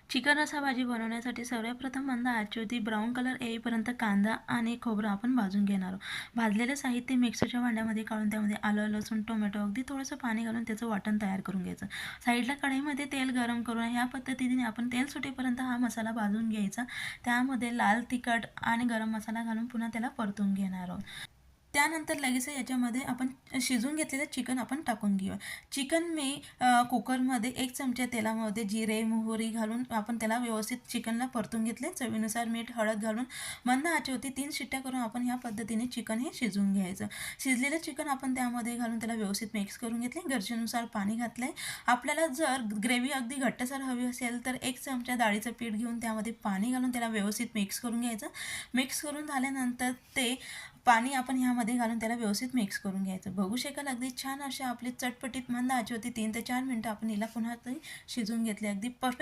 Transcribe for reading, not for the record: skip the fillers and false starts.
Chicken रस्सा भाजी बनवण्यासाठी सर्वप्रथम मंद आचेवरती ब्राऊन कलर येईपर्यंत कांदा आणि खोबरं आपण भाजून घेणार आहोत. भाजलेलं साहित्य मिक्सरच्या भांड्यामध्ये काढून त्यामध्ये आलं, लसूण, टोमॅटो अगदी थोडंसं पाणी घालून त्याचं वाटण तयार करून घ्यायचं. साईडला कढईमध्ये तेल गरम करून ह्या पद्धतीने आपण तेल सुटेपर्यंत हा मसाला भाजून घ्यायचा. त्यामध्ये लाल तिखट आणि गरम मसाला घालून पुन्हा त्याला परतून घेणार आहोत. त्यानंतर लगेच याच्यामध्ये आपण शिजून घेतलेलं चिकन आपण टाकून घेऊया. चिकन मी कुकरमध्ये 1 चमचा तेलामध्ये जिरे, मोहरी घालून आपण त्याला व्यवस्थित चिकनला परतून घेतले. चवीनुसार मीठ, हळद घालून मंद आचेवरती 3 शिट्ट्या करून आपण ह्या पद्धतीने चिकन हे शिजवून घ्यायचं. शिजलेलं चिकन आपण त्यामध्ये घालून त्याला व्यवस्थित मिक्स करून घेतले. गरजेनुसार पाणी घातले. आपल्याला जर ग्रेव्ही अगदी घट्टसर हवी असेल तर 1 चमचा डाळीचं पीठ घेऊन त्यामध्ये पाणी घालून त्याला व्यवस्थित मिक्स करून घ्यायचं. मिक्स करून झाल्यानंतर ते पाणी आपण ह्यामध्ये घालून त्याला व्यवस्थित मिक्स करून घ्यायचं. बघू शकाल अगदी छान अशी आपली चटपटीत मंद आचेवरती 3 ते 4 मिनिटं आपण हिला पुन्हा तरी शिजवून घेतले. अगदी परफेक्ट